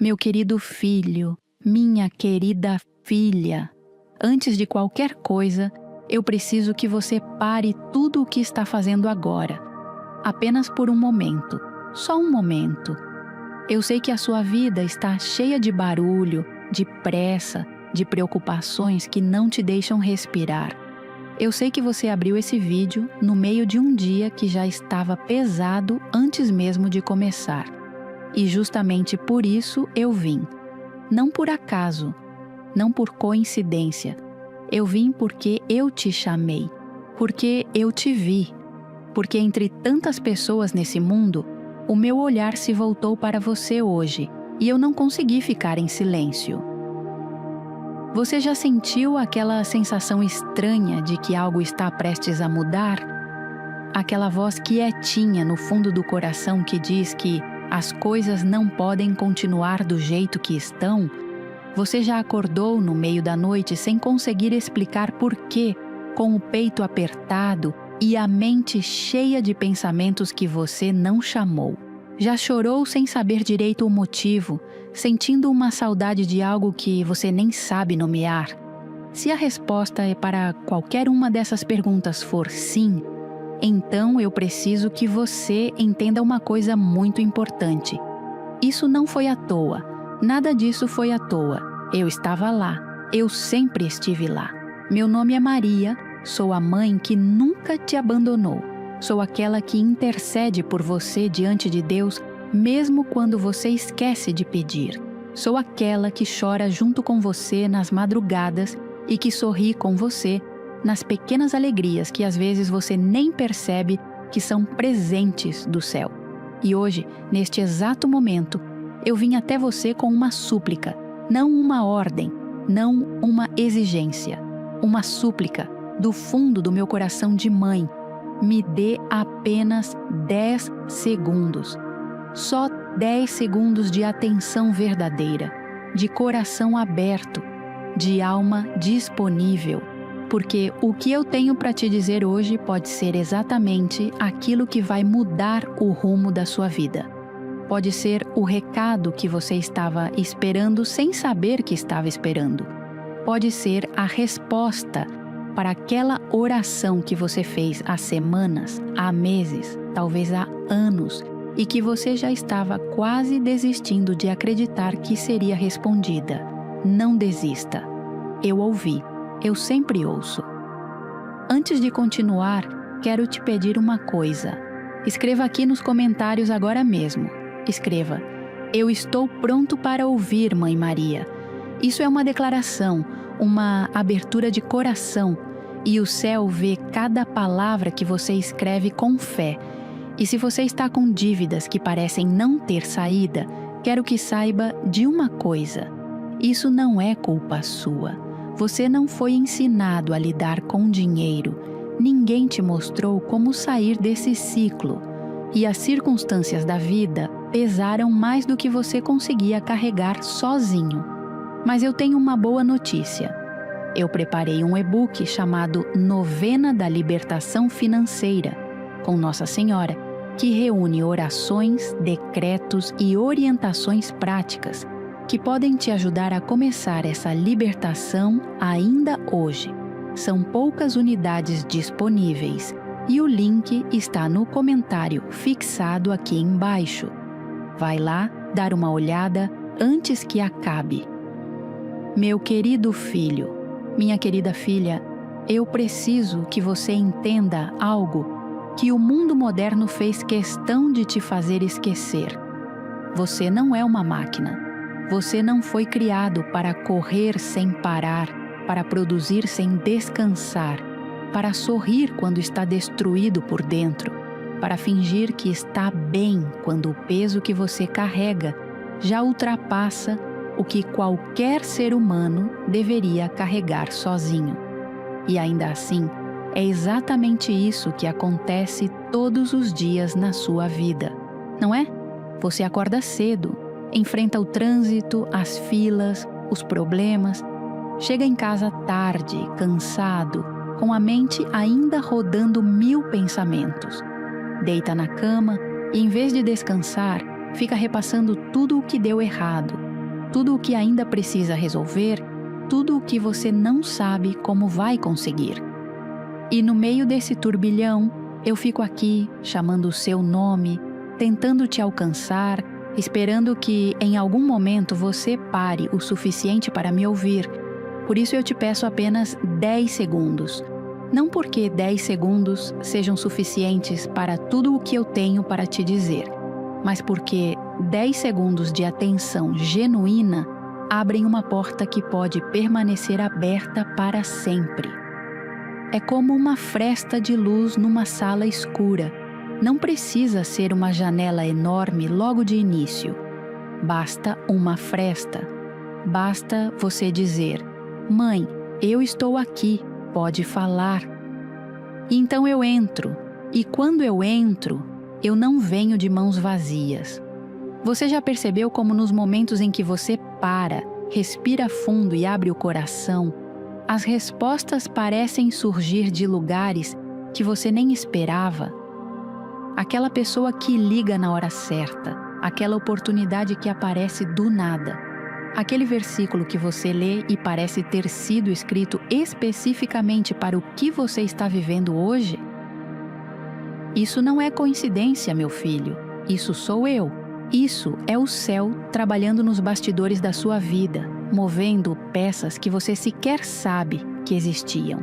Meu querido filho, minha querida filha, antes de qualquer coisa, eu preciso que você pare tudo o que está fazendo agora. Apenas por um momento, só um momento. Eu sei que a sua vida está cheia de barulho, de pressa, de preocupações que não te deixam respirar. Eu sei que você abriu esse vídeo no meio de um dia que já estava pesado antes mesmo de começar. E justamente por isso eu vim. Não por acaso, não por coincidência. Eu vim porque eu te chamei, porque eu te vi, porque entre tantas pessoas nesse mundo, o meu olhar se voltou para você hoje e eu não consegui ficar em silêncio. Você já sentiu aquela sensação estranha de que algo está prestes a mudar? Aquela voz quietinha no fundo do coração que diz que as coisas não podem continuar do jeito que estão? Você já acordou no meio da noite sem conseguir explicar por quê, com o peito apertado e a mente cheia de pensamentos que você não chamou? Já chorou sem saber direito o motivo, sentindo uma saudade de algo que você nem sabe nomear? Se a resposta para qualquer uma dessas perguntas for sim, então eu preciso que você entenda uma coisa muito importante. Isso não foi à toa, nada disso foi à toa. Eu estava lá, eu sempre estive lá. Meu nome é Maria, sou a mãe que nunca te abandonou. Sou aquela que intercede por você diante de Deus, mesmo quando você esquece de pedir. Sou aquela que chora junto com você nas madrugadas e que sorri com você nas pequenas alegrias que às vezes você nem percebe que são presentes do céu. E hoje, neste exato momento, eu vim até você com uma súplica, não uma ordem, não uma exigência, uma súplica do fundo do meu coração de mãe. Me dê apenas 10 segundos. Só 10 segundos de atenção verdadeira, de coração aberto, de alma disponível. Porque o que eu tenho para te dizer hoje pode ser exatamente aquilo que vai mudar o rumo da sua vida. Pode ser o recado que você estava esperando sem saber que estava esperando. Pode ser a resposta para aquela oração que você fez há semanas, há meses, talvez há anos, e que você já estava quase desistindo de acreditar que seria respondida. Não desista. Eu ouvi. Eu sempre ouço. Antes de continuar, quero te pedir uma coisa. Escreva aqui nos comentários agora mesmo. Escreva: eu estou pronto para ouvir, Mãe Maria. Isso é uma declaração, uma abertura de coração, e o céu vê cada palavra que você escreve com fé. E se você está com dívidas que parecem não ter saída, quero que saiba de uma coisa: isso não é culpa sua. Você não foi ensinado a lidar com dinheiro. Ninguém te mostrou como sair desse ciclo. E as circunstâncias da vida pesaram mais do que você conseguia carregar sozinho. Mas eu tenho uma boa notícia. Eu preparei um e-book chamado Novena da Libertação Financeira, com Nossa Senhora, que reúne orações, decretos e orientações práticas que podem te ajudar a começar essa libertação ainda hoje. São poucas unidades disponíveis e o link está no comentário fixado aqui embaixo. Vai lá dar uma olhada antes que acabe. Meu querido filho, minha querida filha, eu preciso que você entenda algo que o mundo moderno fez questão de te fazer esquecer. Você não é uma máquina. Você não foi criado para correr sem parar, para produzir sem descansar, para sorrir quando está destruído por dentro, para fingir que está bem quando o peso que você carrega já ultrapassa o que qualquer ser humano deveria carregar sozinho. E ainda assim, é exatamente isso que acontece todos os dias na sua vida, não é? Você acorda cedo, enfrenta o trânsito, as filas, os problemas, chega em casa tarde, cansado, com a mente ainda rodando 1000 pensamentos. Deita na cama e, em vez de descansar, fica repassando tudo o que deu errado, tudo o que ainda precisa resolver, tudo o que você não sabe como vai conseguir. E no meio desse turbilhão, eu fico aqui chamando o seu nome, tentando te alcançar, esperando que em algum momento você pare o suficiente para me ouvir. Por isso eu te peço apenas 10 segundos. Não porque 10 segundos sejam suficientes para tudo o que eu tenho para te dizer, mas porque 10 segundos de atenção genuína abrem uma porta que pode permanecer aberta para sempre. É como uma fresta de luz numa sala escura. Não precisa ser uma janela enorme logo de início. Basta uma fresta. Basta você dizer: "Mãe, eu estou aqui, pode falar." E então eu entro, e quando eu entro, eu não venho de mãos vazias. Você já percebeu como nos momentos em que você para, respira fundo e abre o coração, as respostas parecem surgir de lugares que você nem esperava? Aquela pessoa que liga na hora certa, aquela oportunidade que aparece do nada, aquele versículo que você lê e parece ter sido escrito especificamente para o que você está vivendo hoje? Isso não é coincidência, meu filho. Isso sou eu. Isso é o céu trabalhando nos bastidores da sua vida, movendo peças que você sequer sabe que existiam.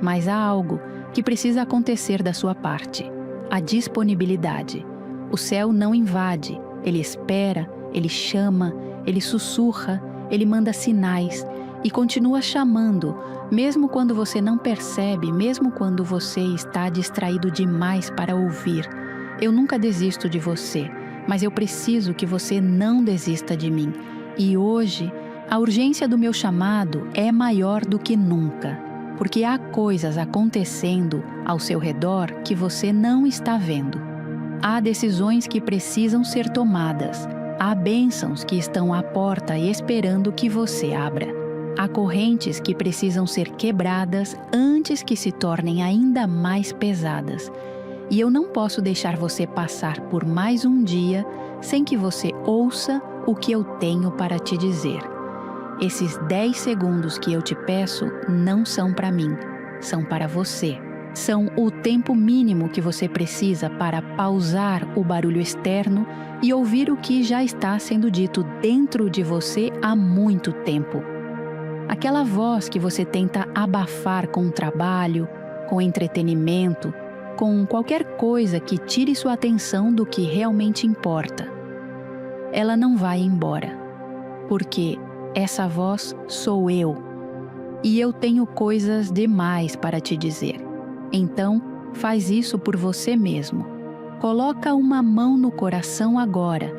Mas há algo que precisa acontecer da sua parte: a disponibilidade. O céu não invade, ele espera, ele chama, ele sussurra, ele manda sinais e continua chamando, mesmo quando você não percebe, mesmo quando você está distraído demais para ouvir. Eu nunca desisto de você, mas eu preciso que você não desista de mim. E hoje, a urgência do meu chamado é maior do que nunca, porque há coisas acontecendo ao seu redor que você não está vendo. Há decisões que precisam ser tomadas. Há bênçãos que estão à porta esperando que você abra. Há correntes que precisam ser quebradas antes que se tornem ainda mais pesadas. E eu não posso deixar você passar por mais um dia sem que você ouça o que eu tenho para te dizer. Esses 10 segundos que eu te peço não são para mim, são para você. São o tempo mínimo que você precisa para pausar o barulho externo e ouvir o que já está sendo dito dentro de você há muito tempo. Aquela voz que você tenta abafar com o trabalho, com entretenimento, com qualquer coisa que tire sua atenção do que realmente importa. Ela não vai embora, porque essa voz sou eu, e eu tenho coisas demais para te dizer. Então, faz isso por você mesmo. Coloca uma mão no coração agora,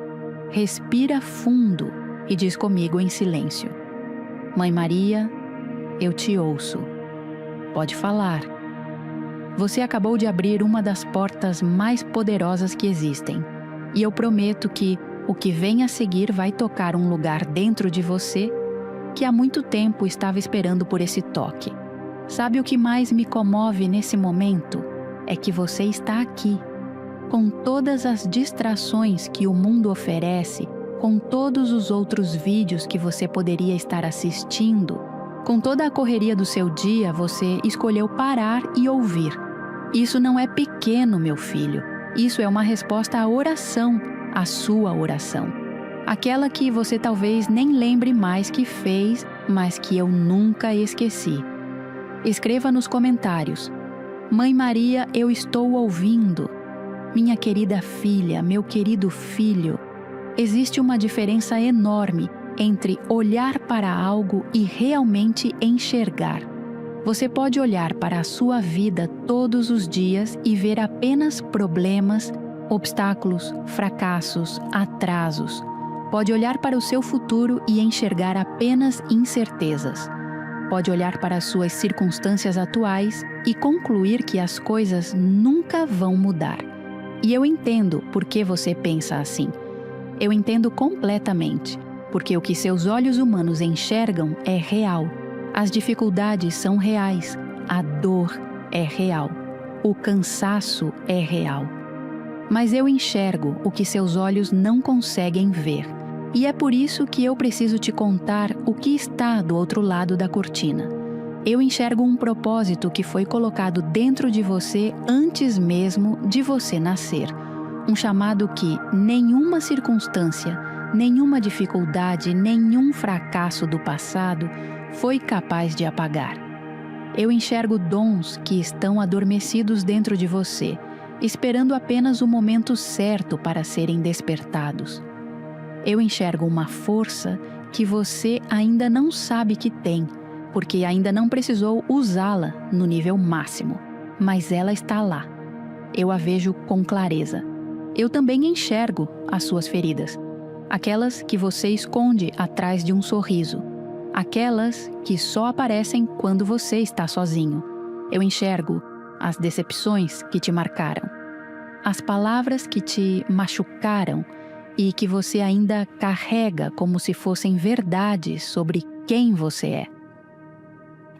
respira fundo e diz comigo em silêncio: Mãe Maria, eu te ouço. Pode falar. Você acabou de abrir uma das portas mais poderosas que existem, e eu prometo que o que vem a seguir vai tocar um lugar dentro de você que há muito tempo estava esperando por esse toque. Sabe o que mais me comove nesse momento? É que você está aqui, com todas as distrações que o mundo oferece, com todos os outros vídeos que você poderia estar assistindo, com toda a correria do seu dia, você escolheu parar e ouvir. Isso não é pequeno, meu filho. Isso é uma resposta à oração, à sua oração. Aquela que você talvez nem lembre mais que fez, mas que eu nunca esqueci. Escreva nos comentários: Mãe Maria, eu estou ouvindo. Minha querida filha, meu querido filho. Existe uma diferença enorme entre olhar para algo e realmente enxergar. Você pode olhar para a sua vida todos os dias e ver apenas problemas, obstáculos, fracassos, atrasos. Pode olhar para o seu futuro e enxergar apenas incertezas. Pode olhar para as suas circunstâncias atuais e concluir que as coisas nunca vão mudar. E eu entendo por que você pensa assim. Eu entendo completamente, porque o que seus olhos humanos enxergam é real. As dificuldades são reais, a dor é real, o cansaço é real. Mas eu enxergo o que seus olhos não conseguem ver. E é por isso que eu preciso te contar o que está do outro lado da cortina. Eu enxergo um propósito que foi colocado dentro de você antes mesmo de você nascer. Um chamado que nenhuma circunstância, nenhuma dificuldade, nenhum fracasso do passado foi capaz de apagar. Eu enxergo dons que estão adormecidos dentro de você, esperando apenas o momento certo para serem despertados. Eu enxergo uma força que você ainda não sabe que tem, porque ainda não precisou usá-la no nível máximo, mas ela está lá. Eu a vejo com clareza. Eu também enxergo as suas feridas, aquelas que você esconde atrás de um sorriso, aquelas que só aparecem quando você está sozinho. Eu enxergo as decepções que te marcaram, as palavras que te machucaram e que você ainda carrega como se fossem verdades sobre quem você é.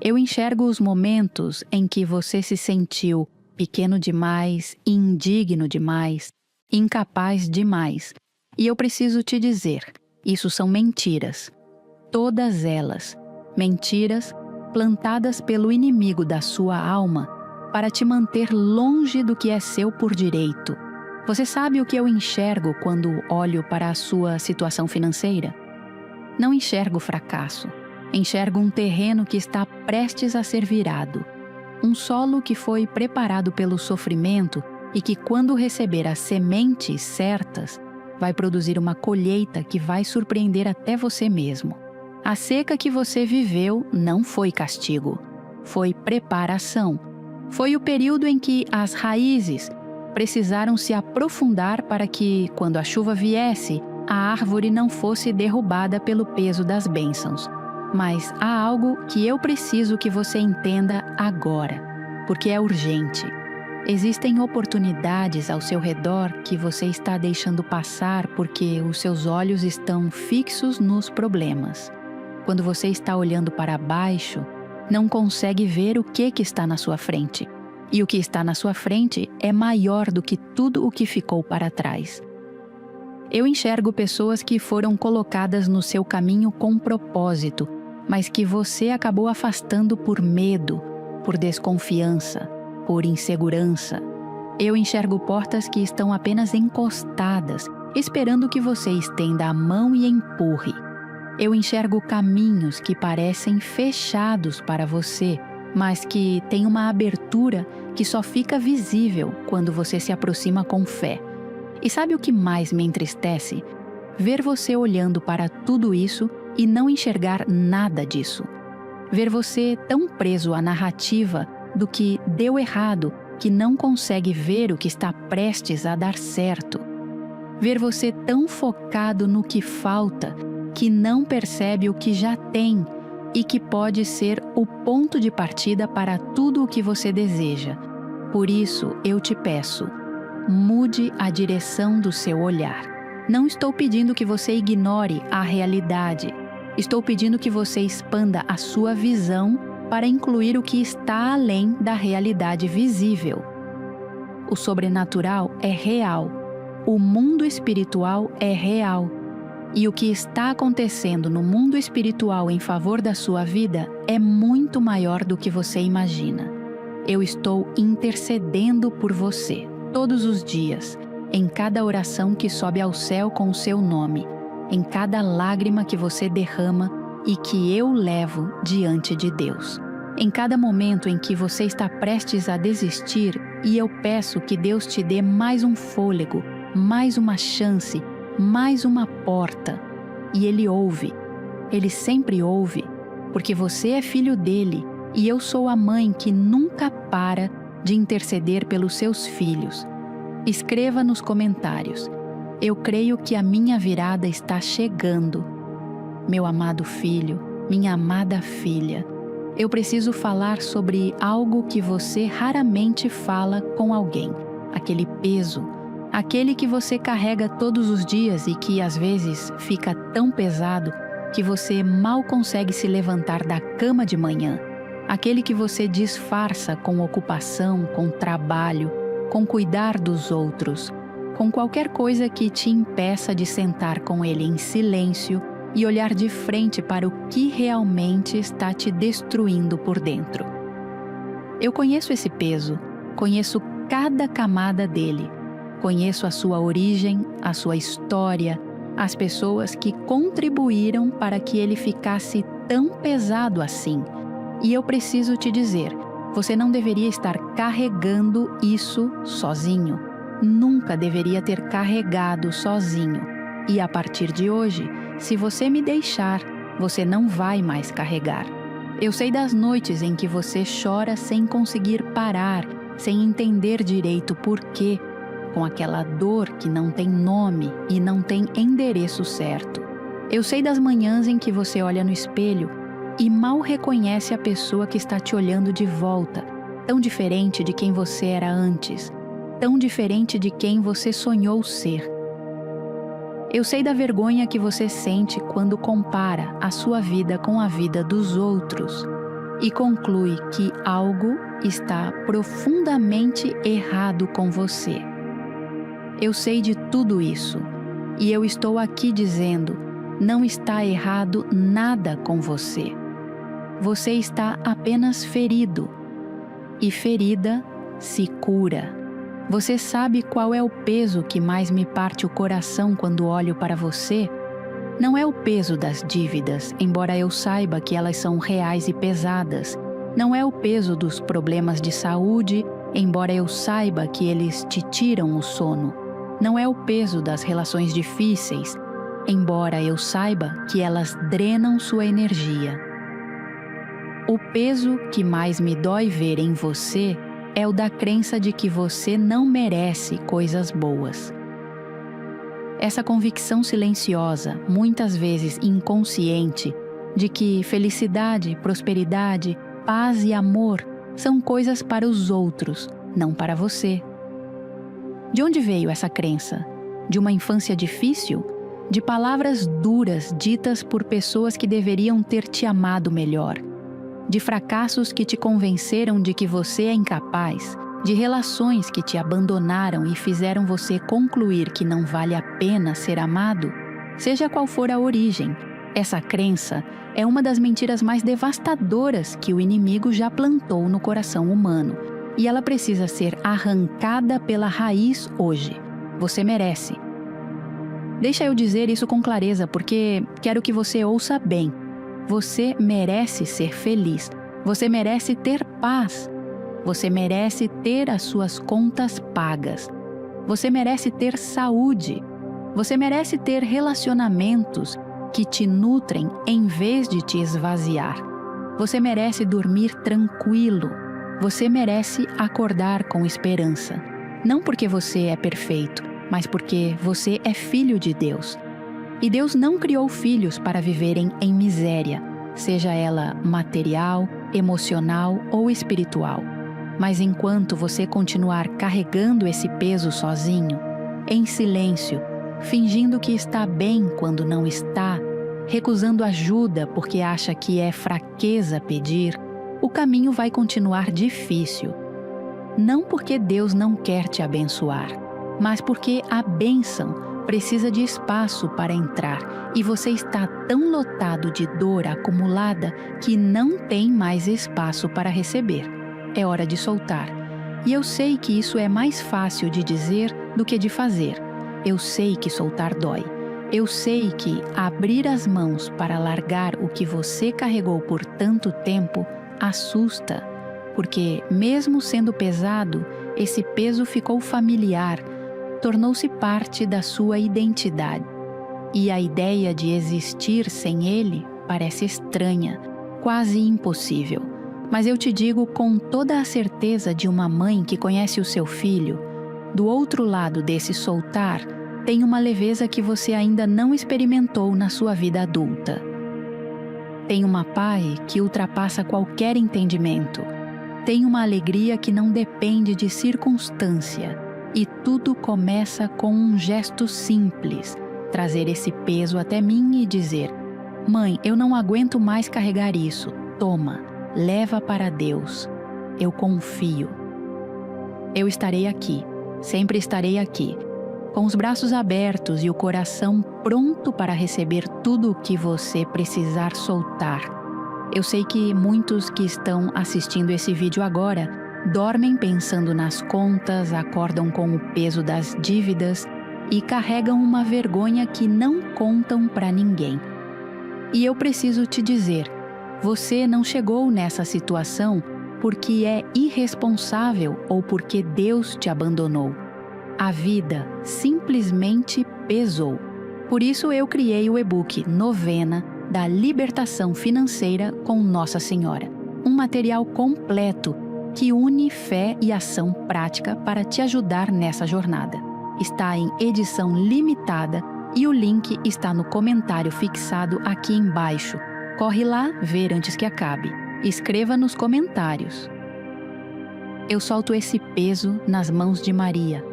Eu enxergo os momentos em que você se sentiu pequeno demais, indigno demais, incapaz demais. E eu preciso te dizer, isso são mentiras. Todas elas, mentiras plantadas pelo inimigo da sua alma para te manter longe do que é seu por direito. Você sabe o que eu enxergo quando olho para a sua situação financeira? Não enxergo fracasso. Enxergo um terreno que está prestes a ser virado. Um solo que foi preparado pelo sofrimento e que, quando receber as sementes certas, vai produzir uma colheita que vai surpreender até você mesmo. A seca que você viveu não foi castigo, foi preparação. Foi o período em que as raízes precisaram se aprofundar para que, quando a chuva viesse, a árvore não fosse derrubada pelo peso das bênçãos. Mas há algo que eu preciso que você entenda agora, porque é urgente. Existem oportunidades ao seu redor que você está deixando passar porque os seus olhos estão fixos nos problemas. Quando você está olhando para baixo, não consegue ver o que está na sua frente. E o que está na sua frente é maior do que tudo o que ficou para trás. Eu enxergo pessoas que foram colocadas no seu caminho com propósito, mas que você acabou afastando por medo, por desconfiança, por insegurança. Eu enxergo portas que estão apenas encostadas, esperando que você estenda a mão e empurre. Eu enxergo caminhos que parecem fechados para você, mas que têm uma abertura que só fica visível quando você se aproxima com fé. E sabe o que mais me entristece? Ver você olhando para tudo isso e não enxergar nada disso. Ver você tão preso à narrativa do que deu errado que não consegue ver o que está prestes a dar certo. Ver você tão focado no que falta que não percebe o que já tem e que pode ser o ponto de partida para tudo o que você deseja. Por isso, eu te peço, mude a direção do seu olhar. Não estou pedindo que você ignore a realidade. Estou pedindo que você expanda a sua visão para incluir o que está além da realidade visível. O sobrenatural é real. O mundo espiritual é real. E o que está acontecendo no mundo espiritual em favor da sua vida é muito maior do que você imagina. Eu estou intercedendo por você todos os dias, em cada oração que sobe ao céu com o seu nome, em cada lágrima que você derrama e que eu levo diante de Deus. Em cada momento em que você está prestes a desistir, e eu peço que Deus te dê mais um fôlego, mais uma chance, mais uma porta. E Ele ouve. Ele sempre ouve, porque você é filho dele e eu sou a mãe que nunca para de interceder pelos seus filhos. Escreva nos comentários: eu creio que a minha virada está chegando. Meu amado filho, minha amada filha, eu preciso falar sobre algo que você raramente fala com alguém. Aquele peso, aquele que você carrega todos os dias e que às vezes fica tão pesado que você mal consegue se levantar da cama de manhã. Aquele que você disfarça com ocupação, com trabalho, com cuidar dos outros, com qualquer coisa que te impeça de sentar com ele em silêncio e olhar de frente para o que realmente está te destruindo por dentro. Eu conheço esse peso, conheço cada camada dele, conheço a sua origem, a sua história, as pessoas que contribuíram para que ele ficasse tão pesado assim. E eu preciso te dizer, você não deveria estar carregando isso sozinho. Nunca deveria ter carregado sozinho. E a partir de hoje, se você me deixar, você não vai mais carregar. Eu sei das noites em que você chora sem conseguir parar, sem entender direito por quê, com aquela dor que não tem nome e não tem endereço certo. Eu sei das manhãs em que você olha no espelho e mal reconhece a pessoa que está te olhando de volta, tão diferente de quem você era antes, tão diferente de quem você sonhou ser. Eu sei da vergonha que você sente quando compara a sua vida com a vida dos outros e conclui que algo está profundamente errado com você. Eu sei de tudo isso e eu estou aqui dizendo, não está errado nada com você. Você está apenas ferido e ferida se cura. Você sabe qual é o peso que mais me parte o coração quando olho para você? Não é o peso das dívidas, embora eu saiba que elas são reais e pesadas. Não é o peso dos problemas de saúde, embora eu saiba que eles te tiram o sono. Não é o peso das relações difíceis, embora eu saiba que elas drenam sua energia. O peso que mais me dói ver em você é o da crença de que você não merece coisas boas. Essa convicção silenciosa, muitas vezes inconsciente, de que felicidade, prosperidade, paz e amor são coisas para os outros, não para você. De onde veio essa crença? De uma infância difícil? De palavras duras ditas por pessoas que deveriam ter te amado melhor? De fracassos que te convenceram de que você é incapaz? De relações que te abandonaram e fizeram você concluir que não vale a pena ser amado? Seja qual for a origem, essa crença é uma das mentiras mais devastadoras que o inimigo já plantou no coração humano. E ela precisa ser arrancada pela raiz hoje. Você merece. Deixa eu dizer isso com clareza, porque quero que você ouça bem. Você merece ser feliz. Você merece ter paz. Você merece ter as suas contas pagas. Você merece ter saúde. Você merece ter relacionamentos que te nutrem em vez de te esvaziar. Você merece dormir tranquilo. Você merece acordar com esperança. Não porque você é perfeito, mas porque você é filho de Deus. E Deus não criou filhos para viverem em miséria, seja ela material, emocional ou espiritual. Mas enquanto você continuar carregando esse peso sozinho, em silêncio, fingindo que está bem quando não está, recusando ajuda porque acha que é fraqueza pedir, o caminho vai continuar difícil. Não porque Deus não quer te abençoar, mas porque a bênção precisa de espaço para entrar e você está tão lotado de dor acumulada que não tem mais espaço para receber. É hora de soltar. E eu sei que isso é mais fácil de dizer do que de fazer. Eu sei que soltar dói. Eu sei que abrir as mãos para largar o que você carregou por tanto tempo assusta, porque mesmo sendo pesado, esse peso ficou familiar, tornou-se parte da sua identidade. E a ideia de existir sem ele parece estranha, quase impossível. Mas eu te digo com toda a certeza de uma mãe que conhece o seu filho, do outro lado desse soltar, tem uma leveza que você ainda não experimentou na sua vida adulta. Tem uma paz que ultrapassa qualquer entendimento. Tem uma alegria que não depende de circunstância. E tudo começa com um gesto simples, trazer esse peso até mim e dizer: mãe, eu não aguento mais carregar isso. Toma, leva para Deus. Eu confio. Eu estarei aqui, sempre estarei aqui. com os braços abertos e o coração pronto para receber tudo o que você precisar soltar. Eu sei que muitos que estão assistindo esse vídeo agora dormem pensando nas contas, acordam com o peso das dívidas e carregam uma vergonha que não contam para ninguém. E eu preciso te dizer, você não chegou nessa situação porque é irresponsável ou porque Deus te abandonou. A vida simplesmente pesou. Por isso eu criei o e-book Novena da Libertação Financeira com Nossa Senhora. Um material completo que une fé e ação prática para te ajudar nessa jornada. Está em edição limitada e o link está no comentário fixado aqui embaixo. Corre lá ver antes que acabe. Escreva nos comentários. Eu solto esse peso nas mãos de Maria.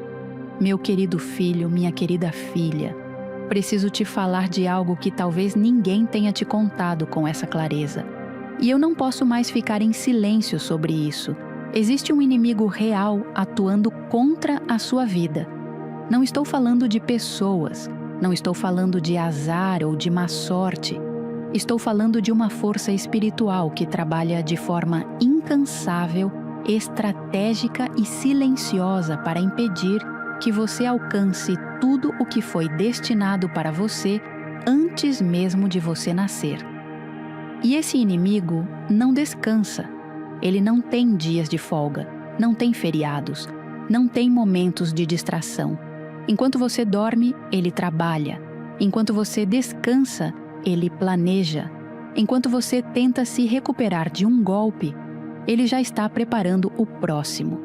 Meu querido filho, minha querida filha, preciso te falar de algo que talvez ninguém tenha te contado com essa clareza. E eu não posso mais ficar em silêncio sobre isso. Existe um inimigo real atuando contra a sua vida. Não estou falando de pessoas, não estou falando de azar ou de má sorte. Estou falando de uma força espiritual que trabalha de forma incansável, estratégica e silenciosa para impedir que você alcance tudo o que foi destinado para você antes mesmo de você nascer. E esse inimigo não descansa. Ele não tem dias de folga, não tem feriados, não tem momentos de distração. Enquanto você dorme, ele trabalha. Enquanto você descansa, ele planeja. Enquanto você tenta se recuperar de um golpe, ele já está preparando o próximo.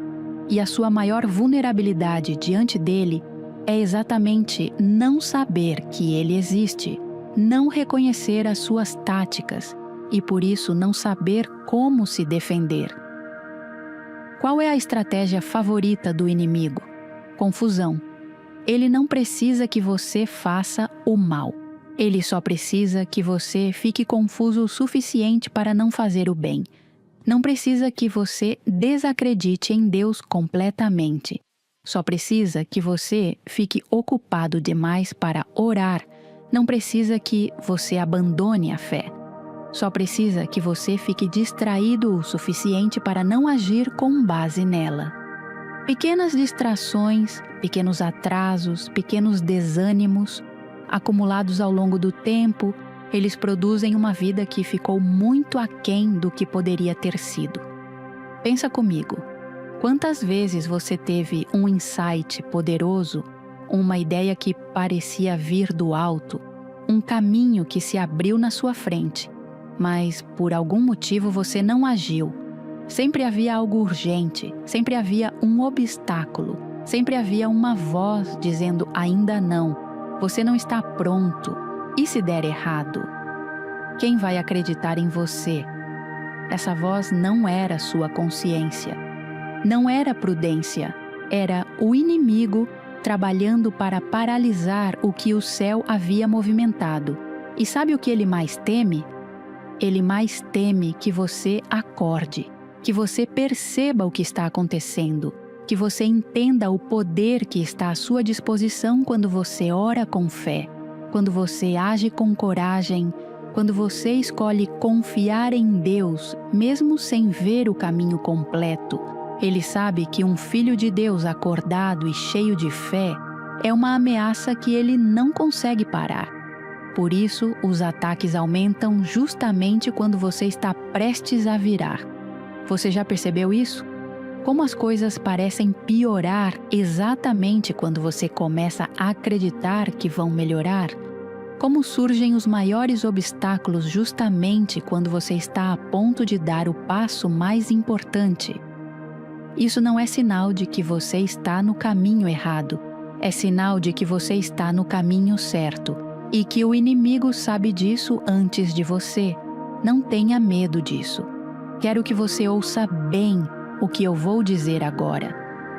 E a sua maior vulnerabilidade diante dele é exatamente não saber que ele existe, não reconhecer as suas táticas e por isso não saber como se defender. Qual é a estratégia favorita do inimigo? Confusão. Ele não precisa que você faça o mal. Ele só precisa que você fique confuso o suficiente para não fazer o bem. Não precisa que você desacredite em Deus completamente. Só precisa que você fique ocupado demais para orar. Não precisa que você abandone a fé. Só precisa que você fique distraído o suficiente para não agir com base nela. Pequenas distrações, pequenos atrasos, pequenos desânimos, acumulados ao longo do tempo, eles produzem uma vida que ficou muito aquém do que poderia ter sido. Pensa comigo, quantas vezes você teve um insight poderoso, uma ideia que parecia vir do alto, um caminho que se abriu na sua frente, mas por algum motivo você não agiu. Sempre havia algo urgente, sempre havia um obstáculo, sempre havia uma voz dizendo ainda não, você não está pronto. E se der errado? Quem vai acreditar em você? Essa voz não era sua consciência. Não era prudência. Era o inimigo trabalhando para paralisar o que o céu havia movimentado. E sabe o que ele mais teme? Ele mais teme que você acorde, que você perceba o que está acontecendo, que você entenda o poder que está à sua disposição quando você ora com fé. Quando você age com coragem, quando você escolhe confiar em Deus, mesmo sem ver o caminho completo, ele sabe que um filho de Deus acordado e cheio de fé é uma ameaça que ele não consegue parar. Por isso, os ataques aumentam justamente quando você está prestes a virar. Você já percebeu isso? Como as coisas parecem piorar exatamente quando você começa a acreditar que vão melhorar? Como surgem os maiores obstáculos justamente quando você está a ponto de dar o passo mais importante? Isso não é sinal de que você está no caminho errado, é sinal de que você está no caminho certo e que o inimigo sabe disso antes de você. Não tenha medo disso. Quero que você ouça bem o que eu vou dizer agora.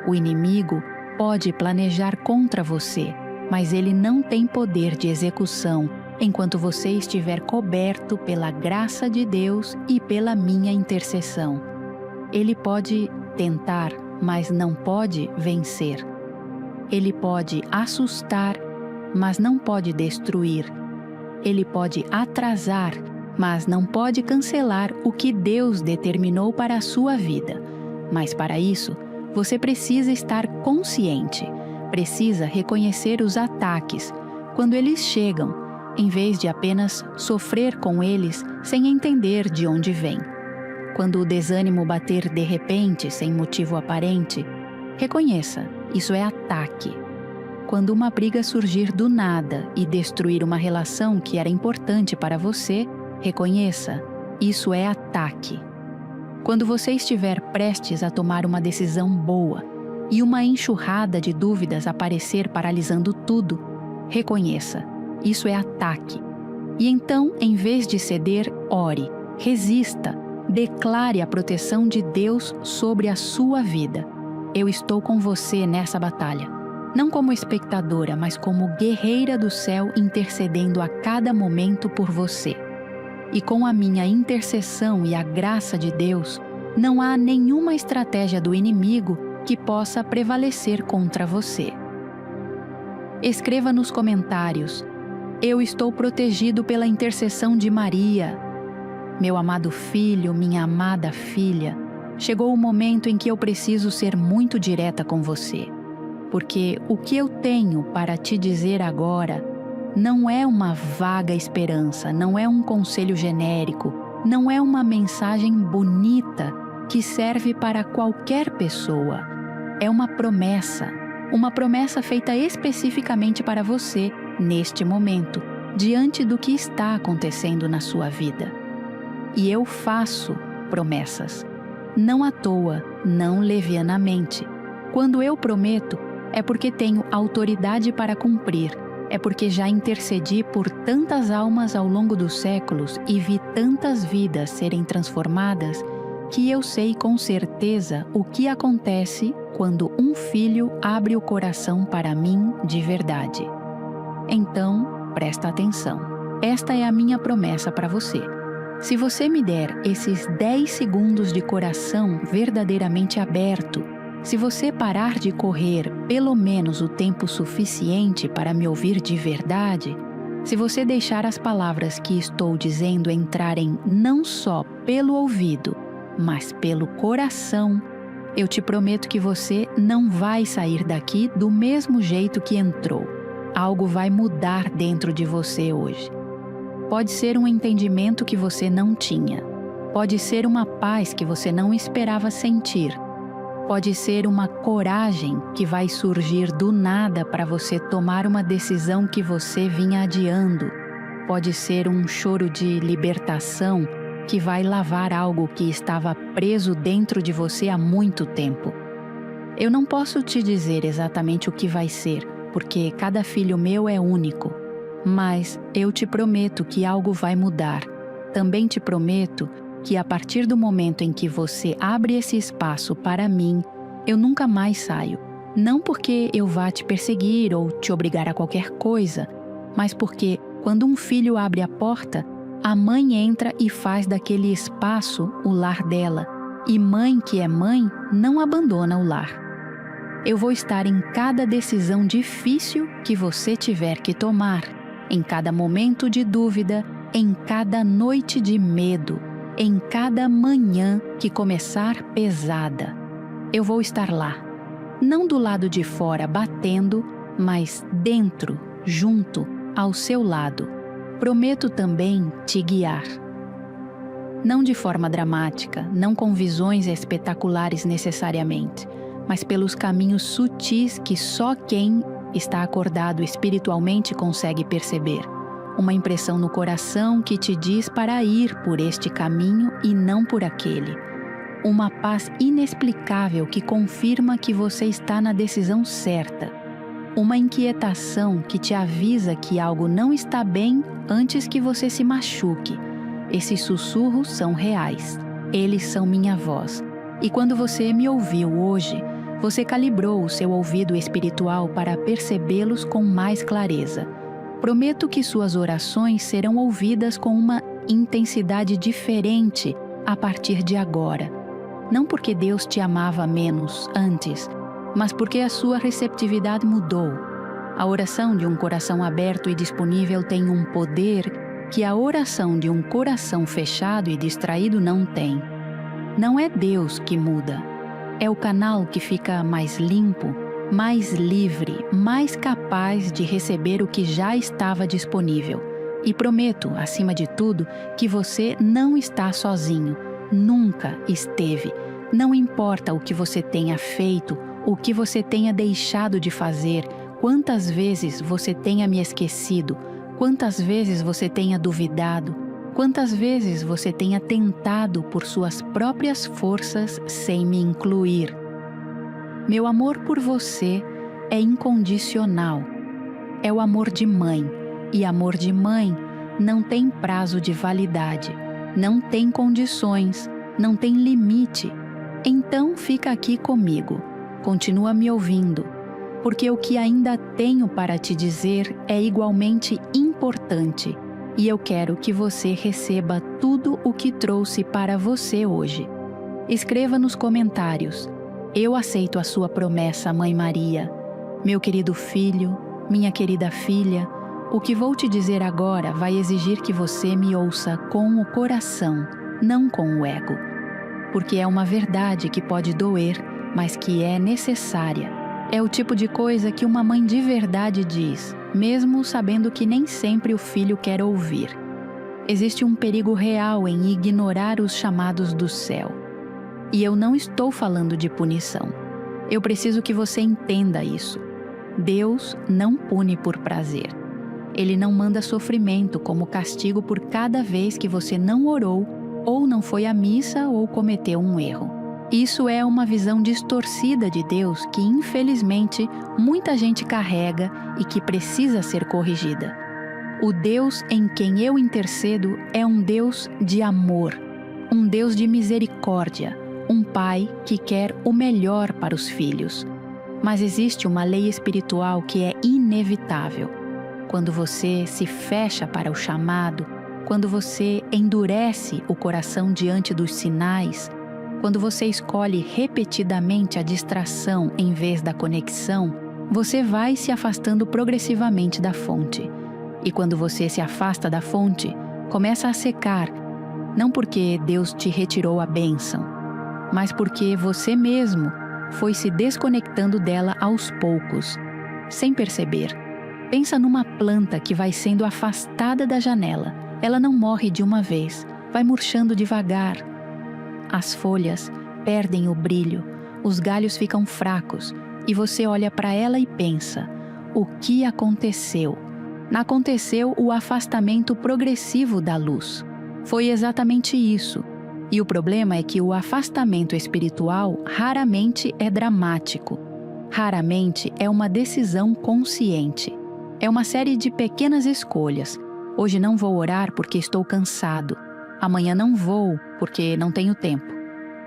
O inimigo pode planejar contra você, mas ele não tem poder de execução enquanto você estiver coberto pela graça de Deus e pela minha intercessão. Ele pode tentar, mas não pode vencer. Ele pode assustar, mas não pode destruir. Ele pode atrasar, mas não pode cancelar o que Deus determinou para a sua vida. Mas para isso, você precisa estar consciente, precisa reconhecer os ataques, quando eles chegam, em vez de apenas sofrer com eles sem entender de onde vem. Quando o desânimo bater de repente, sem motivo aparente, reconheça, isso é ataque. Quando uma briga surgir do nada e destruir uma relação que era importante para você, reconheça, isso é ataque. Quando você estiver prestes a tomar uma decisão boa e uma enxurrada de dúvidas aparecer paralisando tudo, reconheça, isso é ataque. E então, em vez de ceder, ore, resista, declare a proteção de Deus sobre a sua vida. Eu estou com você nessa batalha. Não como espectadora, mas como guerreira do céu intercedendo a cada momento por você. E com a minha intercessão e a graça de Deus, não há nenhuma estratégia do inimigo que possa prevalecer contra você. Escreva nos comentários: eu estou protegido pela intercessão de Maria. Meu amado filho, minha amada filha, chegou o momento em que eu preciso ser muito direta com você. Porque o que eu tenho para te dizer agora não é uma vaga esperança, não é um conselho genérico, não é uma mensagem bonita que serve para qualquer pessoa. É uma promessa feita especificamente para você, neste momento, diante do que está acontecendo na sua vida. E eu faço promessas, não à toa, não levianamente. Quando eu prometo, é porque tenho autoridade para cumprir, é porque já intercedi por tantas almas ao longo dos séculos e vi tantas vidas serem transformadas, que eu sei com certeza o que acontece quando um filho abre o coração para mim de verdade. Então, presta atenção. Esta é a minha promessa para você. Se você me der esses 10 segundos de coração verdadeiramente aberto, se você parar de correr pelo menos o tempo suficiente para me ouvir de verdade, se você deixar as palavras que estou dizendo entrarem não só pelo ouvido, mas pelo coração, eu te prometo que você não vai sair daqui do mesmo jeito que entrou. Algo vai mudar dentro de você hoje. Pode ser um entendimento que você não tinha. Pode ser uma paz que você não esperava sentir. Pode ser uma coragem que vai surgir do nada para você tomar uma decisão que você vinha adiando. Pode ser um choro de libertação que vai lavar algo que estava preso dentro de você há muito tempo. Eu não posso te dizer exatamente o que vai ser, porque cada filho meu é único. Mas eu te prometo que algo vai mudar. Também te prometo que a partir do momento em que você abre esse espaço para mim, eu nunca mais saio. Não porque eu vá te perseguir ou te obrigar a qualquer coisa, mas porque quando um filho abre a porta, a mãe entra e faz daquele espaço o lar dela. E mãe que é mãe não abandona o lar. Eu vou estar em cada decisão difícil que você tiver que tomar, em cada momento de dúvida, em cada noite de medo, em cada manhã que começar pesada. Eu vou estar lá, não do lado de fora batendo, mas dentro, junto, ao seu lado. Prometo também te guiar. Não de forma dramática, não com visões espetaculares necessariamente, mas pelos caminhos sutis que só quem está acordado espiritualmente consegue perceber. Uma impressão no coração que te diz para ir por este caminho e não por aquele. Uma paz inexplicável que confirma que você está na decisão certa. Uma inquietação que te avisa que algo não está bem antes que você se machuque. Esses sussurros são reais. Eles são minha voz. E quando você me ouviu hoje, você calibrou o seu ouvido espiritual para percebê-los com mais clareza. Prometo que suas orações serão ouvidas com uma intensidade diferente a partir de agora. Não porque Deus te amava menos antes, mas porque a sua receptividade mudou. A oração de um coração aberto e disponível tem um poder que a oração de um coração fechado e distraído não tem. Não é Deus que muda, é o canal que fica mais limpo, mais livre, mais capaz de receber o que já estava disponível. E prometo, acima de tudo, que você não está sozinho, nunca esteve. Não importa o que você tenha feito, o que você tenha deixado de fazer, quantas vezes você tenha me esquecido, quantas vezes você tenha duvidado, quantas vezes você tenha tentado por suas próprias forças sem me incluir. Meu amor por você é incondicional. É o amor de mãe, e amor de mãe não tem prazo de validade, não tem condições, não tem limite. Então fica aqui comigo, continua me ouvindo, porque o que ainda tenho para te dizer é igualmente importante e eu quero que você receba tudo o que trouxe para você hoje. Escreva nos comentários: eu aceito a sua promessa, Mãe Maria. Meu querido filho, minha querida filha, o que vou te dizer agora vai exigir que você me ouça com o coração, não com o ego. Porque é uma verdade que pode doer, mas que é necessária. É o tipo de coisa que uma mãe de verdade diz, mesmo sabendo que nem sempre o filho quer ouvir. Existe um perigo real em ignorar os chamados do céu. E eu não estou falando de punição. Eu preciso que você entenda isso. Deus não pune por prazer. Ele não manda sofrimento como castigo por cada vez que você não orou, ou não foi à missa ou cometeu um erro. Isso é uma visão distorcida de Deus que, infelizmente, muita gente carrega e que precisa ser corrigida. O Deus em quem eu intercedo é um Deus de amor, um Deus de misericórdia, um pai que quer o melhor para os filhos. Mas existe uma lei espiritual que é inevitável. Quando você se fecha para o chamado, quando você endurece o coração diante dos sinais, quando você escolhe repetidamente a distração em vez da conexão, você vai se afastando progressivamente da fonte. E quando você se afasta da fonte, começa a secar, não porque Deus te retirou a bênção, mas porque você mesmo foi se desconectando dela aos poucos, sem perceber. Pensa numa planta que vai sendo afastada da janela. Ela não morre de uma vez, vai murchando devagar. As folhas perdem o brilho, os galhos ficam fracos e você olha para ela e pensa: o que aconteceu? Aconteceu o afastamento progressivo da luz. Foi exatamente isso. E o problema é que o afastamento espiritual raramente é dramático. Raramente é uma decisão consciente. É uma série de pequenas escolhas. Hoje não vou orar porque estou cansado. Amanhã não vou porque não tenho tempo.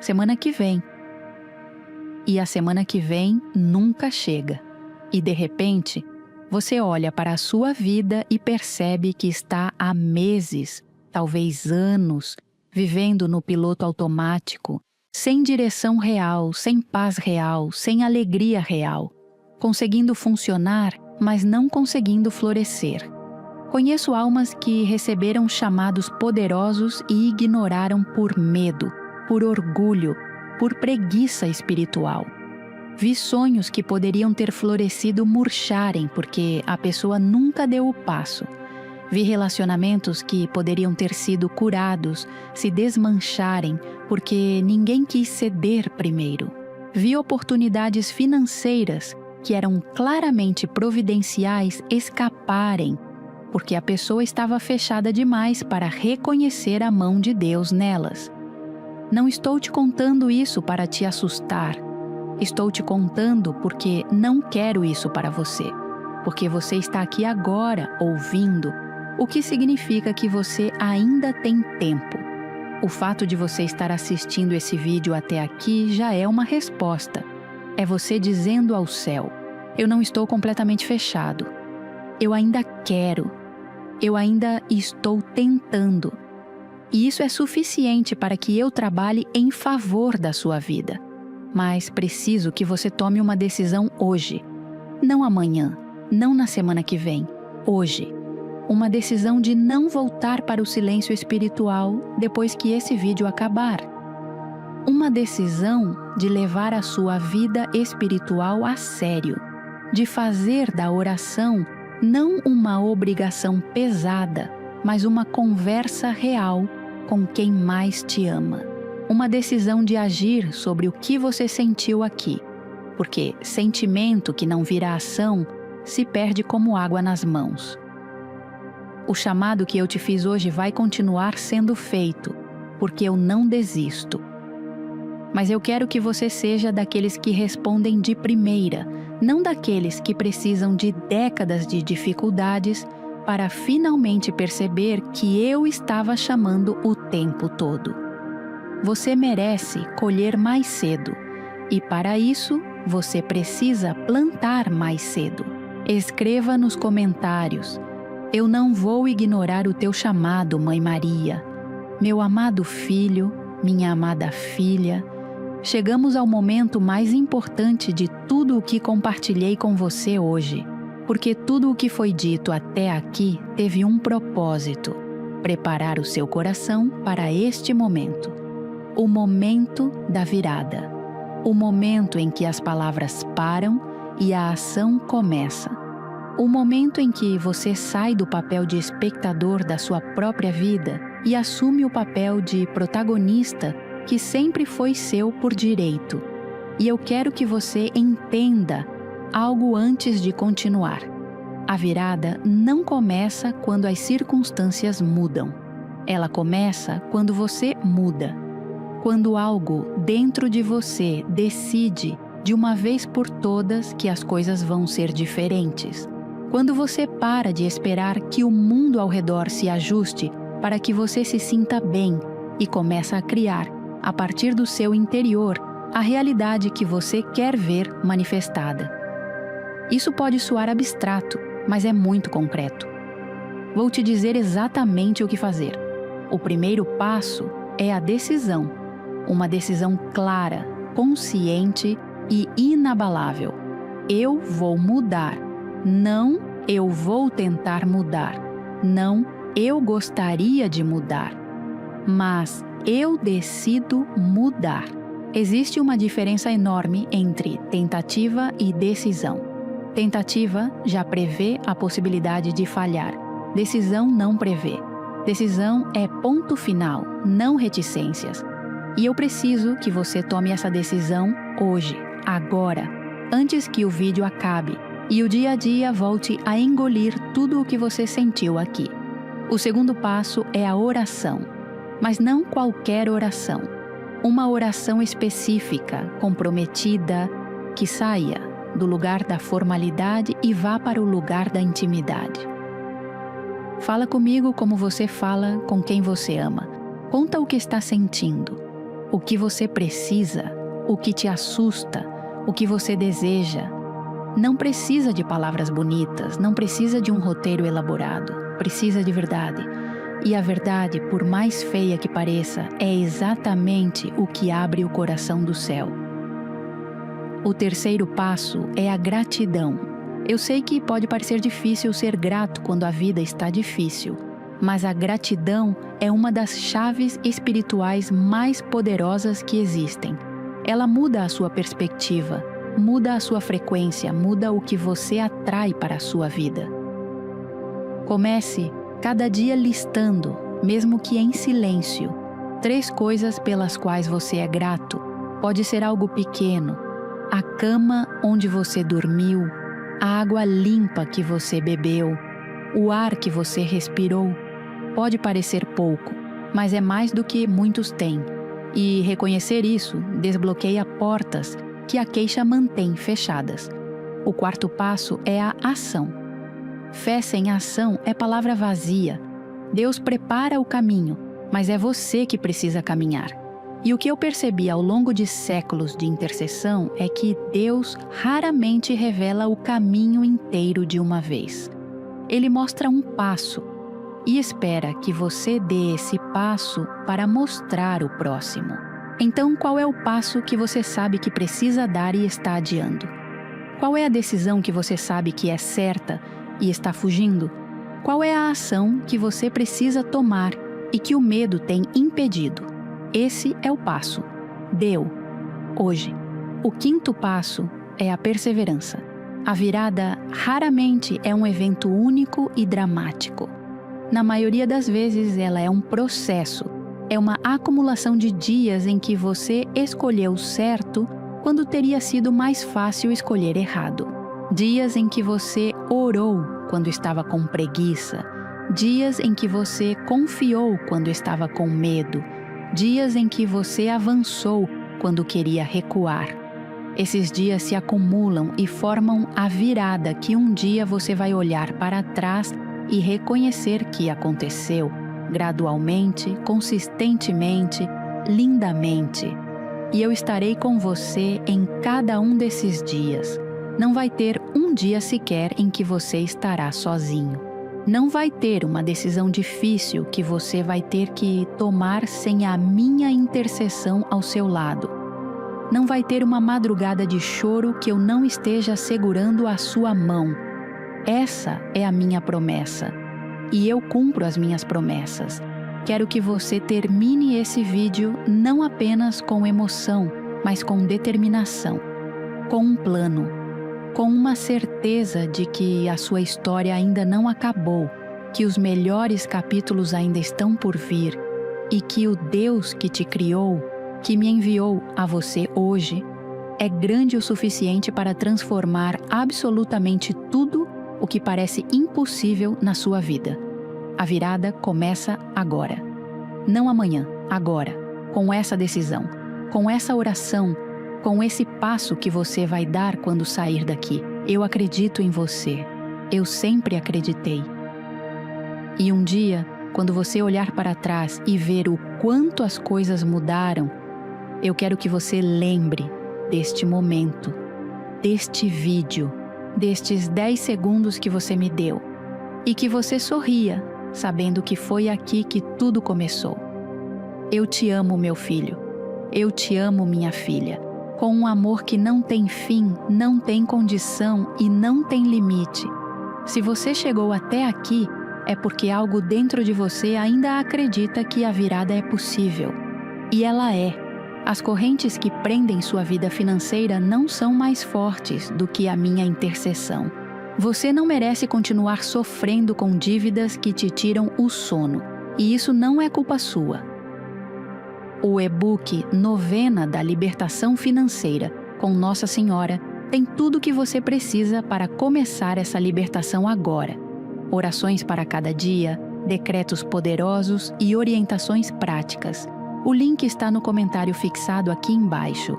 Semana que vem. E a semana que vem nunca chega. E de repente, você olha para a sua vida e percebe que está há meses, talvez anos, vivendo no piloto automático, sem direção real, sem paz real, sem alegria real, conseguindo funcionar, mas não conseguindo florescer. Conheço almas que receberam chamados poderosos e ignoraram por medo, por orgulho, por preguiça espiritual. Vi sonhos que poderiam ter florescido murcharem porque a pessoa nunca deu o passo. Vi relacionamentos que poderiam ter sido curados se desmancharem porque ninguém quis ceder primeiro. Vi oportunidades financeiras que eram claramente providenciais escaparem porque a pessoa estava fechada demais para reconhecer a mão de Deus nelas. Não estou te contando isso para te assustar. Estou te contando porque não quero isso para você. Porque você está aqui agora ouvindo, o que significa que você ainda tem tempo. O fato de você estar assistindo esse vídeo até aqui já é uma resposta. É você dizendo ao céu: eu não estou completamente fechado. Eu ainda quero. Eu ainda estou tentando. E isso é suficiente para que eu trabalhe em favor da sua vida. mas preciso que você tome uma decisão hoje. Não amanhã, não na semana que vem, hoje. Uma decisão de não voltar para o silêncio espiritual depois que esse vídeo acabar. Uma decisão de levar a sua vida espiritual a sério, de fazer da oração não uma obrigação pesada, mas uma conversa real com quem mais te ama. Uma decisão de agir sobre o que você sentiu aqui, porque sentimento que não vira ação se perde como água nas mãos. O chamado que eu te fiz hoje vai continuar sendo feito, porque eu não desisto. Mas eu quero que você seja daqueles que respondem de primeira, não daqueles que precisam de décadas de dificuldades para finalmente perceber que eu estava chamando o tempo todo. Você merece colher mais cedo, e para isso você precisa plantar mais cedo. Escreva nos comentários: eu não vou ignorar o teu chamado, Mãe Maria. Meu amado filho, minha amada filha, chegamos ao momento mais importante de tudo o que compartilhei com você hoje, porque tudo o que foi dito até aqui teve um propósito: preparar o seu coração para este momento. O momento da virada. O momento em que as palavras param e a ação começa. O momento em que você sai do papel de espectador da sua própria vida e assume o papel de protagonista que sempre foi seu por direito. E eu quero que você entenda algo antes de continuar. A virada não começa quando as circunstâncias mudam. Ela começa quando você muda. Quando algo dentro de você decide, de uma vez por todas, que as coisas vão ser diferentes. Quando você para de esperar que o mundo ao redor se ajuste para que você se sinta bem e começa a criar, a partir do seu interior, a realidade que você quer ver manifestada. Isso pode soar abstrato, mas é muito concreto. Vou te dizer exatamente o que fazer. O primeiro passo é a decisão. Uma decisão clara, consciente e inabalável. Eu vou mudar. Não, eu vou tentar mudar. Não, eu gostaria de mudar. Mas eu decido mudar. Existe uma diferença enorme entre tentativa e decisão. Tentativa já prevê a possibilidade de falhar. Decisão não prevê. Decisão é ponto final, não reticências. E eu preciso que você tome essa decisão hoje, agora, antes que o vídeo acabe e o dia a dia volte a engolir tudo o que você sentiu aqui. O segundo passo é a oração, mas não qualquer oração. Uma oração específica, comprometida, que saia do lugar da formalidade e vá para o lugar da intimidade. Fala comigo como você fala com quem você ama. Conta o que está sentindo. O que você precisa, o que te assusta, o que você deseja. Não precisa de palavras bonitas, não precisa de um roteiro elaborado, precisa de verdade. E a verdade, por mais feia que pareça, é exatamente o que abre o coração do céu. O terceiro passo é a gratidão. Eu sei que pode parecer difícil ser grato quando a vida está difícil, mas a gratidão é uma das chaves espirituais mais poderosas que existem. Ela muda a sua perspectiva, muda a sua frequência, muda o que você atrai para a sua vida. Comece cada dia listando, mesmo que em silêncio, 3 coisas pelas quais você é grato. Pode ser algo pequeno: a cama onde você dormiu, a água limpa que você bebeu, o ar que você respirou. Pode parecer pouco, mas é mais do que muitos têm. E reconhecer isso desbloqueia portas que a queixa mantém fechadas. O quarto passo é a ação. Fé sem ação é palavra vazia. Deus prepara o caminho, mas é você que precisa caminhar. E o que eu percebi ao longo de séculos de intercessão é que Deus raramente revela o caminho inteiro de uma vez. Ele mostra um passo e espera que você dê esse passo para mostrar o próximo. Então, qual é o passo que você sabe que precisa dar e está adiando? Qual é a decisão que você sabe que é certa e está fugindo? Qual é a ação que você precisa tomar e que o medo tem impedido? Esse é o passo. Deu. Hoje. O quinto passo é a perseverança. A virada raramente é um evento único e dramático. Na maioria das vezes, ela é um processo. É uma acumulação de dias em que você escolheu certo quando teria sido mais fácil escolher errado. Dias em que você orou quando estava com preguiça. Dias em que você confiou quando estava com medo. Dias em que você avançou quando queria recuar. Esses dias se acumulam e formam a virada que um dia você vai olhar para trás e reconhecer que aconteceu, gradualmente, consistentemente, lindamente. E eu estarei com você em cada um desses dias. Não vai ter um dia sequer em que você estará sozinho. Não vai ter uma decisão difícil que você vai ter que tomar sem a minha intercessão ao seu lado. Não vai ter uma madrugada de choro que eu não esteja segurando a sua mão. Essa é a minha promessa. E eu cumpro as minhas promessas. Quero que você termine esse vídeo não apenas com emoção, mas com determinação, com um plano, com uma certeza de que a sua história ainda não acabou, que os melhores capítulos ainda estão por vir e que o Deus que te criou, que me enviou a você hoje, é grande o suficiente para transformar absolutamente tudo o que parece impossível na sua vida. A virada começa agora. Não amanhã, agora, com essa decisão, com essa oração, com esse passo que você vai dar quando sair daqui. Eu acredito em você. Eu sempre acreditei. E um dia, quando você olhar para trás e ver o quanto as coisas mudaram, eu quero que você lembre deste momento, deste vídeo, destes 10 segundos que você me deu e que você sorria, sabendo que foi aqui que tudo começou. Eu te amo, meu filho. Eu te amo, minha filha, com um amor que não tem fim, não tem condição e não tem limite. Se você chegou até aqui, é porque algo dentro de você ainda acredita que a virada é possível. E ela é. As correntes que prendem sua vida financeira não são mais fortes do que a minha intercessão. Você não merece continuar sofrendo com dívidas que te tiram o sono, e isso não é culpa sua. O e-book Novena da Libertação Financeira com Nossa Senhora tem tudo o que você precisa para começar essa libertação agora. Orações para cada dia, decretos poderosos e orientações práticas. O link está no comentário fixado aqui embaixo.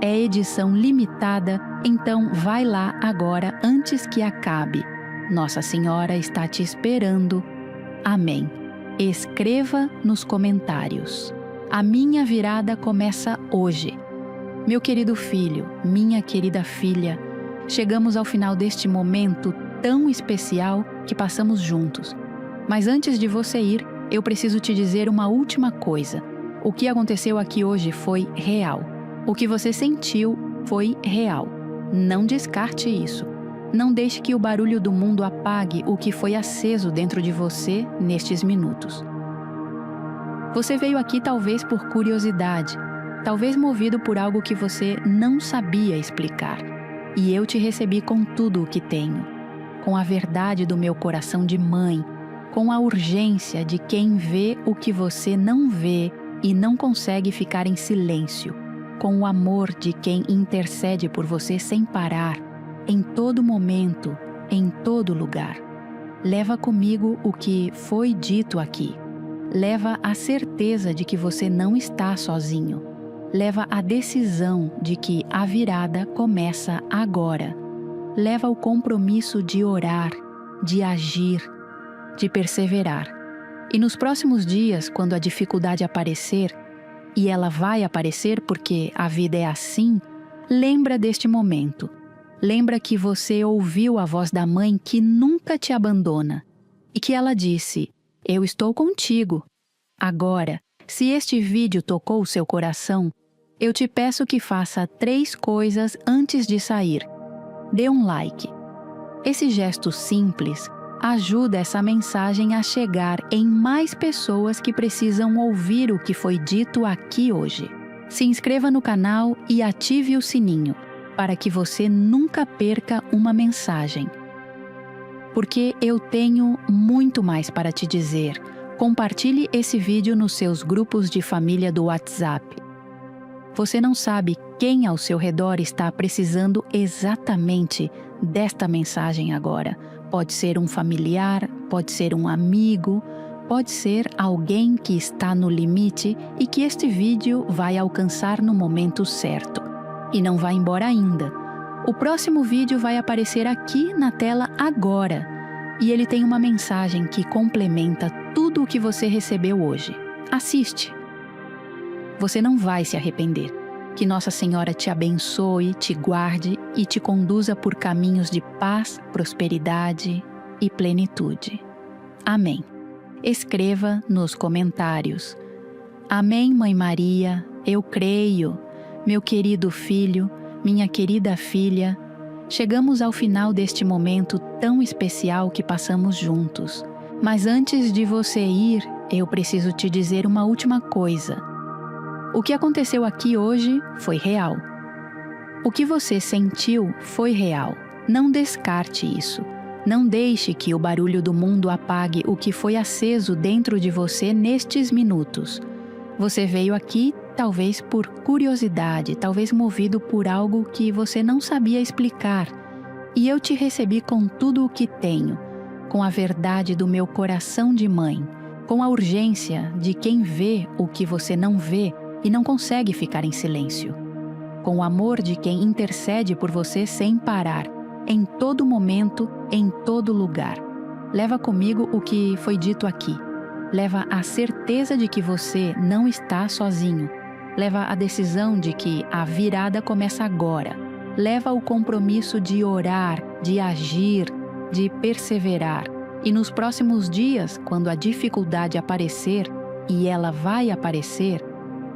É edição limitada, então vai lá agora antes que acabe. Nossa Senhora está te esperando. Amém. Escreva nos comentários. A minha virada começa hoje. Meu querido filho, minha querida filha, chegamos ao final deste momento tão especial que passamos juntos. Mas antes de você ir, eu preciso te dizer uma última coisa. O que aconteceu aqui hoje foi real. O que você sentiu foi real. Não descarte isso. Não deixe que o barulho do mundo apague o que foi aceso dentro de você nestes minutos. Você veio aqui talvez por curiosidade, talvez movido por algo que você não sabia explicar. E eu te recebi com tudo o que tenho, com a verdade do meu coração de mãe, com a urgência de quem vê o que você não vê e não consegue ficar em silêncio, com o amor de quem intercede por você sem parar, em todo momento, em todo lugar. Leva comigo o que foi dito aqui. Leva a certeza de que você não está sozinho. Leva a decisão de que a virada começa agora. Leva o compromisso de orar, de agir, de perseverar. E nos próximos dias, quando a dificuldade aparecer, e ela vai aparecer porque a vida é assim, lembra deste momento. Lembra que você ouviu a voz da mãe que nunca te abandona e que ela disse: "Eu estou contigo". Agora, Se este vídeo tocou o seu coração, eu te peço que faça 3 coisas antes de sair. Dê um like. Esse gesto simples ajuda essa mensagem a chegar em mais pessoas que precisam ouvir o que foi dito aqui hoje. Se inscreva no canal e ative o sininho, para que você nunca perca uma mensagem. Porque eu tenho muito mais para te dizer. Compartilhe esse vídeo nos seus grupos de família do WhatsApp. Você não sabe quem ao seu redor está precisando exatamente desta mensagem agora. Pode ser um familiar, pode ser um amigo, pode ser alguém que está no limite e que este vídeo vai alcançar no momento certo. E não vai embora ainda. O próximo vídeo vai aparecer aqui na tela agora. E ele tem uma mensagem que complementa tudo o que você recebeu hoje. Assiste! Você não vai se arrepender. Que Nossa Senhora te abençoe, te guarde e te conduza por caminhos de paz, prosperidade e plenitude. Amém. Escreva nos comentários. Amém, Mãe Maria, eu creio. Meu querido filho, minha querida filha, chegamos ao final deste momento tão especial que passamos juntos. Mas antes de você ir, eu preciso te dizer uma última coisa. O que aconteceu aqui hoje foi real. O que você sentiu foi real. Não descarte isso. Não deixe que o barulho do mundo apague o que foi aceso dentro de você nestes minutos. Você veio aqui talvez por curiosidade, talvez movido por algo que você não sabia explicar. E eu te recebi com tudo o que tenho, com a verdade do meu coração de mãe, com a urgência de quem vê o que você não vê e não consegue ficar em silêncio, com o amor de quem intercede por você sem parar, em todo momento, em todo lugar. Leva comigo o que foi dito aqui. Leva a certeza de que você não está sozinho. Leva a decisão de que a virada começa agora. Leva o compromisso de orar, de agir, de perseverar. E nos próximos dias, quando a dificuldade aparecer, e ela vai aparecer,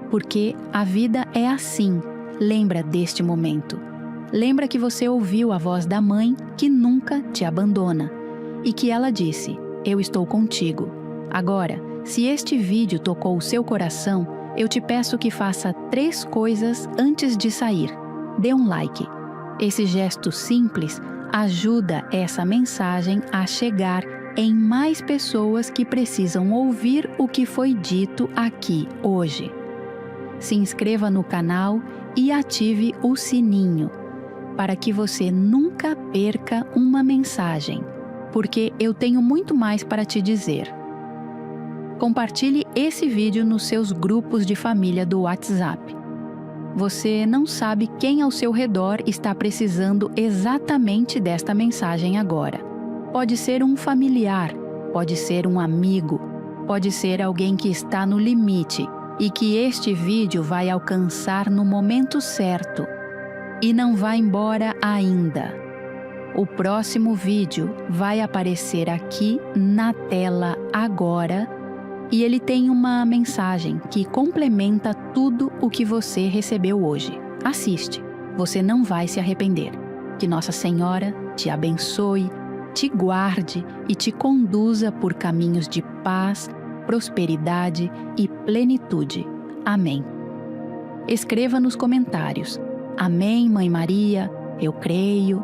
porque a vida é assim, lembra deste momento. Lembra que você ouviu a voz da mãe que nunca te abandona e que ela disse, eu estou contigo. Agora, se este vídeo tocou o seu coração, eu te peço que faça 3 coisas antes de sair. Dê um like. Esse gesto simples ajuda essa mensagem a chegar em mais pessoas que precisam ouvir o que foi dito aqui hoje. Se inscreva no canal e ative o sininho, para que você nunca perca uma mensagem, porque eu tenho muito mais para te dizer. Compartilhe esse vídeo nos seus grupos de família do WhatsApp. Você não sabe quem ao seu redor está precisando exatamente desta mensagem agora. Pode ser um familiar, pode ser um amigo, pode ser alguém que está no limite e que este vídeo vai alcançar no momento certo. E não vai embora ainda. O próximo vídeo vai aparecer aqui na tela agora e ele tem uma mensagem que complementa tudo o que você recebeu hoje. Assiste, você não vai se arrepender. Que Nossa Senhora te abençoe, te guarde e te conduza por caminhos de paz, prosperidade e plenitude. Amém. Escreva nos comentários. Amém, Mãe Maria, eu creio.